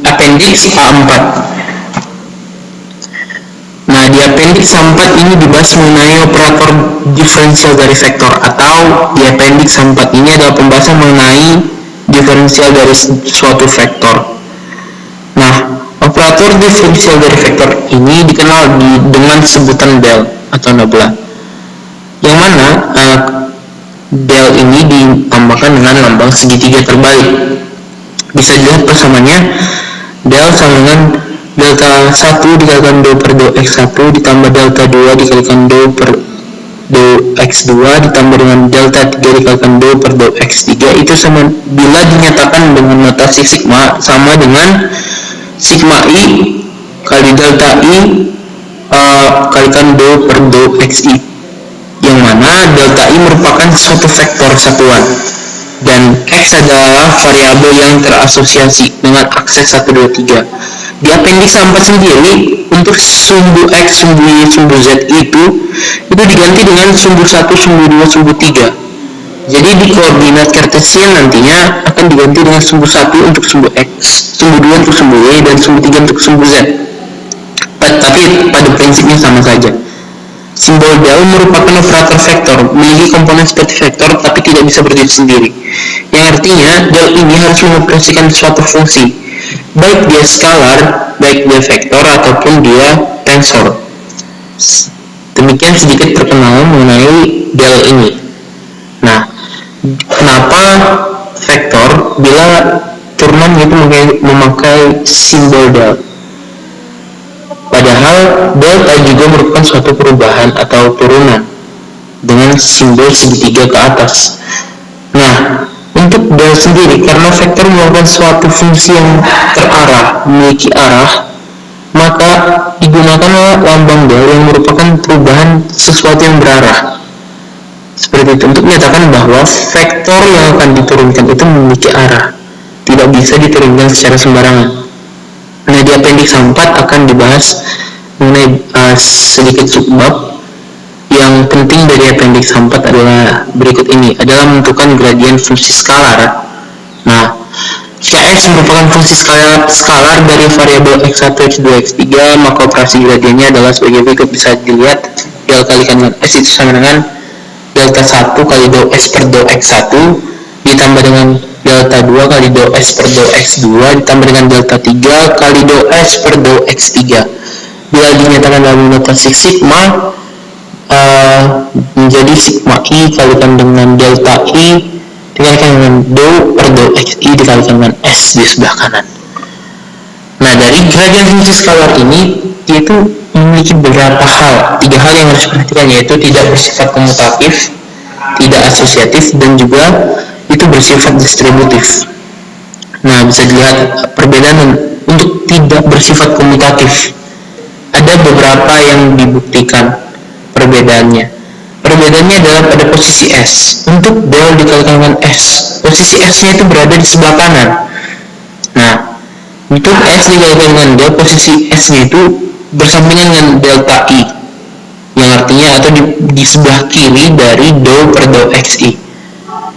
Appendix A4. Nah, di Appendix A4 ini dibahas mengenai operator diferensial dari vektor, atau di Appendix A4 ini adalah pembahasan mengenai diferensial dari suatu vektor. Nah, operator diferensial dari vektor ini dikenal dengan sebutan del atau nabla, yang mana del ini ditambahkan dengan lambang segitiga terbalik. Bisa dilihat persamaannya, del sama dengan delta 1 dikalikan do per do x1 ditambah delta 2 dikalikan do per do x2 ditambah dengan delta 3 dikalikan do per do x3. Itu sama bila dinyatakan dengan notasi sigma sama dengan sigma i kali delta i kalikan do per do xi, yang mana delta i merupakan suatu vektor satuan dan x adalah variabel yang terasosiasi dengan akses 1, 2, 3. Di Appendix A4 sendiri, untuk sumbu x, sumbu y, sumbu z itu diganti dengan sumbu 1, sumbu 2, sumbu 3. Jadi di koordinat kartesian nantinya akan diganti dengan sumbu 1 untuk sumbu x, sumbu 2 untuk sumbu y, dan sumbu 3 untuk sumbu z. Tapi pada prinsipnya sama saja. Simbol del merupakan operator vektor, memiliki komponen seperti vektor tapi tidak bisa berdiri sendiri. Yang artinya del ini harus mengoperasikan suatu fungsi, baik dia skalar, baik dia vektor, ataupun dia tensor. Demikian sedikit perkenalan mengenai del ini. Nah, kenapa vektor bila turunan itu memakai simbol del? Padahal delta juga merupakan suatu perubahan atau turunan dengan simbol segitiga ke atas. Nah, untuk del sendiri, karena vektor merupakan suatu fungsi yang terarah, memiliki arah, maka digunakanlah lambang del yang merupakan perubahan sesuatu yang berarah. Seperti itu, untuk menyatakan bahwa vektor yang akan diturunkan itu memiliki arah, tidak bisa diturunkan secara sembarangan. Nah, di Appendix A4 akan dibahas mengenai sedikit subbab. Yang penting dari Appendix A4 adalah berikut ini, adalah menentukan gradien fungsi skalar. Nah, jika x merupakan fungsi skalar dari variabel x1, x2, x3, maka operasi gradiennya adalah sebagai berikut. Bisa dilihat, del kalikan dengan s itu sama dengan delta 1 kali do s per do x1 ditambah dengan delta 2 kali do s per do x2 ditambah dengan delta 3 kali do s per do x3. Bila dinyatakan dalam notasi sigma, menjadi sigma i kalikan dengan delta i dikalikan dengan do per do xi dikalikan dengan s di sebelah kanan. Nah, dari gradien fungsi skalar ini itu memiliki beberapa hal, 3 hal yang harus diperhatikan, yaitu tidak bersifat komutatif, tidak asosiatif, dan juga itu bersifat distributif. Nah, bisa dilihat perbedaan untuk tidak bersifat komutatif. Ada beberapa yang dibuktikan perbedaannya. Perbedaannya adalah pada posisi S. Untuk del dikalikan dengan S, posisi S-nya itu berada di sebelah kanan. Nah, untuk S dikalikan dengan del, posisi S-nya itu bersampingan dengan delta I, yang artinya atau di sebelah kiri dari do per do xi.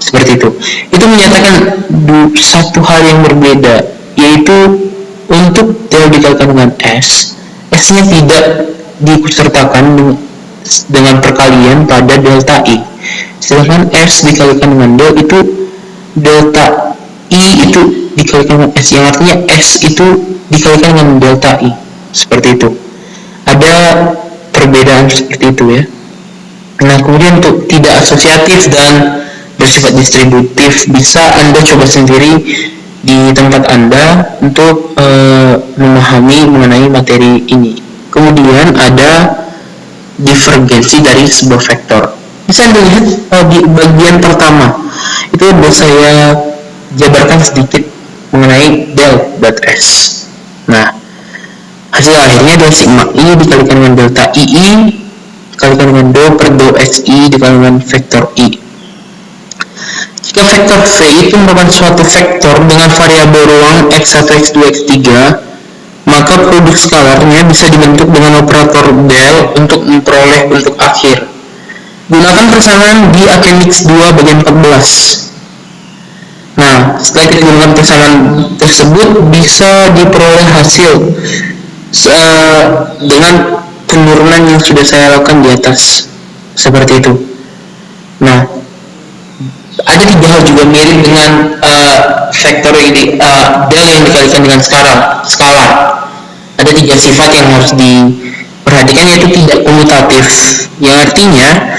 Seperti itu. Itu menyatakan satu hal yang berbeda, yaitu untuk del dikalikan dengan S, S-nya tidak disertakan dengan perkalian pada delta I. Sedangkan S dikalikan dengan del itu delta I itu dikalikan dengan S, yang artinya S itu dikalikan dengan delta I. Seperti itu. Ada perbedaan seperti itu ya. Nah, kemudian untuk tidak asosiatif dan bersifat distributif, bisa Anda coba sendiri di tempat Anda untuk memahami mengenai materi ini. Kemudian ada divergensi dari sebuah vektor. Bisa Anda lihat di bagian pertama itu saya jabarkan sedikit mengenai del dot s. Nah, hasil akhirnya adalah sigma i dikalikan dengan delta ii dikalikan dengan do per do xi dikalikan dengan vektor i. Jika vektor v itu merupakan suatu vektor dengan variabel ruang x1, x2, x3, maka produk skalarnya bisa dibentuk dengan operator del untuk memperoleh bentuk akhir. Gunakan persamaan di Appendix 2 bagian 14. Nah, setelah kita gunakan persamaan tersebut bisa diperoleh hasil dengan penurunan yang sudah saya lakukan di atas, seperti itu. Nah, ada 3 hal juga mirip dengan vektor ini, del yang dikalikan dengan skala. Ada 3 sifat yang harus diperhatikan, yaitu tidak komutatif, yang artinya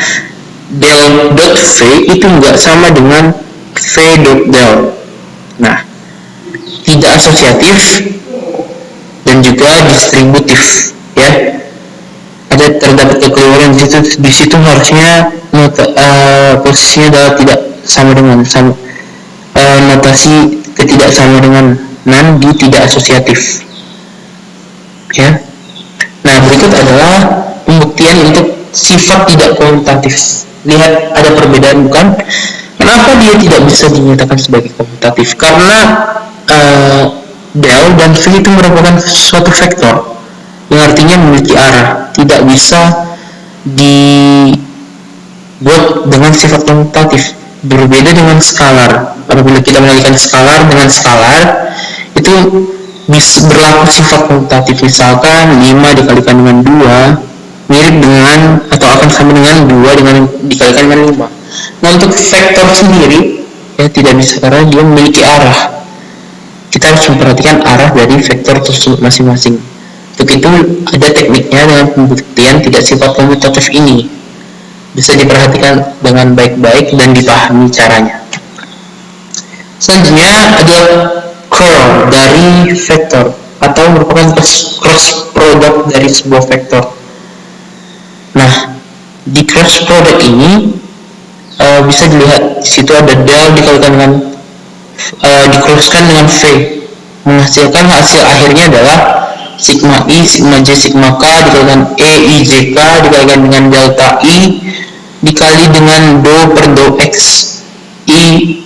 del dot v itu nggak sama dengan v dot del. Nah, tidak asosiatif dan juga distributif, ya. Ada terdapat kekeliruan di situ harusnya posisinya adalah tidak sama dengan notasi ketidak sama dengan di tidak asosiatif, ya. Nah, berikut adalah pembuktian untuk sifat tidak komutatif. Lihat, ada perbedaan bukan? Kenapa dia tidak bisa dinyatakan sebagai komutatif? Karena del dan v itu merupakan suatu vektor yang artinya memiliki arah, tidak bisa dibuat dengan sifat komutatif. Berbeda dengan skalar. Apabila kita mengalihkan skalar dengan skalar, itu bisa berlaku sifat komutatif. Misalkan 5 dikalikan dengan 2 mirip dengan atau akan sama dengan 2 dengan dikalikan dengan 5. Nah, untuk vektor sendiri ya tidak bisa karena dia memiliki arah. Kita harus memperhatikan arah dari vektor tersebut masing-masing. Untuk itu ada tekniknya dengan pembuktian tidak sifat komutatif ini. Bisa diperhatikan dengan baik-baik dan dipahami caranya. Selanjutnya ada curl dari vektor atau merupakan cross product dari sebuah vektor. Nah, di cross product ini bisa dilihat di situ ada del dikalikan dengan dikrosskan dengan v, menghasilkan hasil akhirnya adalah sigma i, sigma j, sigma k dikalikan e, i, j, k dikalikan dengan delta i dikali dengan do per do x i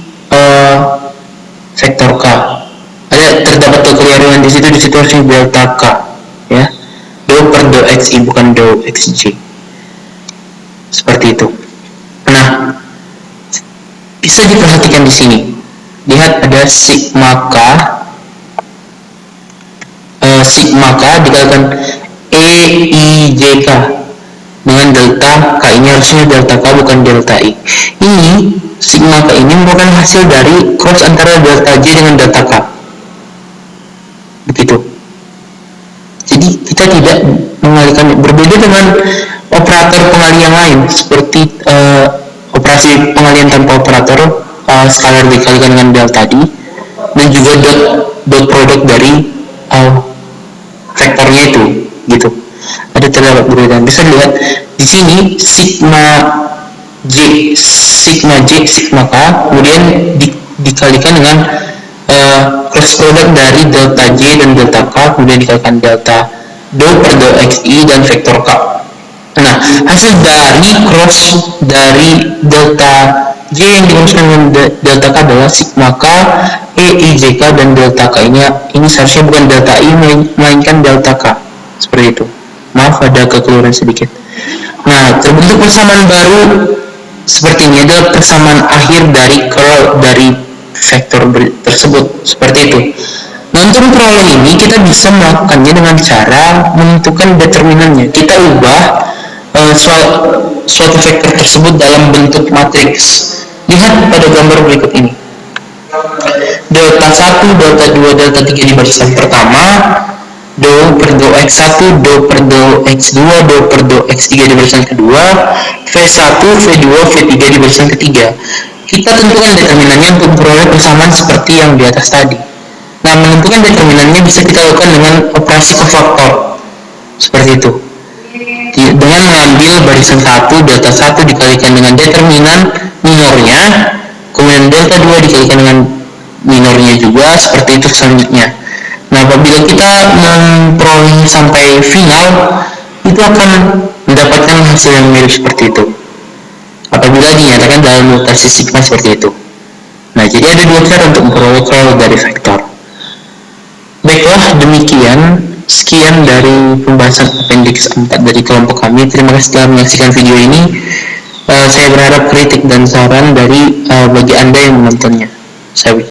vektor k. Ada terdapat kekeliruan di situ harusnya delta k, ya, do per do x i bukan do x j, seperti itu. Nah, bisa diperhatikan di sini. Lihat ada sigma k dikalikan e, i, j, k dengan delta k. Ini harusnya delta k bukan delta i. Ini sigma k ini merupakan hasil dari cross antara delta j dengan delta k. Begitu. Jadi kita tidak mengalihkan, berbeda dengan operator pengalihan yang lain seperti operasi pengalihan tanpa operator, skalar dikalikan dengan del tadi, dan juga dot produk dari vektornya itu, gitu. Ada terdapat perbedaan. Bisa dilihat di sini sigma j, sigma k, kemudian dikalikan dengan cross product dari delta j dan delta k, kemudian dikalikan delta do per do x i dan vektor k. Nah, hasil dari cross dari delta j yang dimaksudkan dengan delta k adalah sigma k, e, i, j, k dan delta k. Ini seharusnya bukan delta i melainkan delta k. Seperti itu. Maaf, ada kekeliruan sedikit. Nah, terbentuk persamaan baru seperti ini adalah persamaan akhir dari curl dari vektor tersebut. Seperti itu. Nah, untuk memperoleh ini kita bisa melakukannya dengan cara menentukan determinannya. Kita ubah suatu vektor tersebut dalam bentuk matriks. Lihat pada gambar berikut ini. Delta 1, delta 2, delta 3 di barisan pertama, do per do x1, do per do x2, do per do x3 di barisan kedua, v1, v2, v3 di barisan ketiga. Kita tentukan determinannya untuk memperoleh persamaan seperti yang di atas tadi. Nah, menentukan determinannya bisa kita lakukan dengan operasi kofaktor. Seperti itu. Dengan mengambil barisan 1, delta 1 dikalikan dengan determinan minornya, kemudian delta 2 dikalikan dengan minornya juga, seperti itu selanjutnya. Nah, apabila kita memperoleh sampai final, itu akan mendapatkan hasil yang mirip seperti itu apabila dinyatakan dalam notasi sigma seperti itu. Nah, jadi ada 2 cara untuk memperoleh curl dari vektor. Baiklah, demikian sekian dari pembahasan appendix 4 dari kelompok kami. Terima kasih telah menyaksikan video ini. Saya berharap kritik dan saran dari bagi Anda yang menontonnya. Saya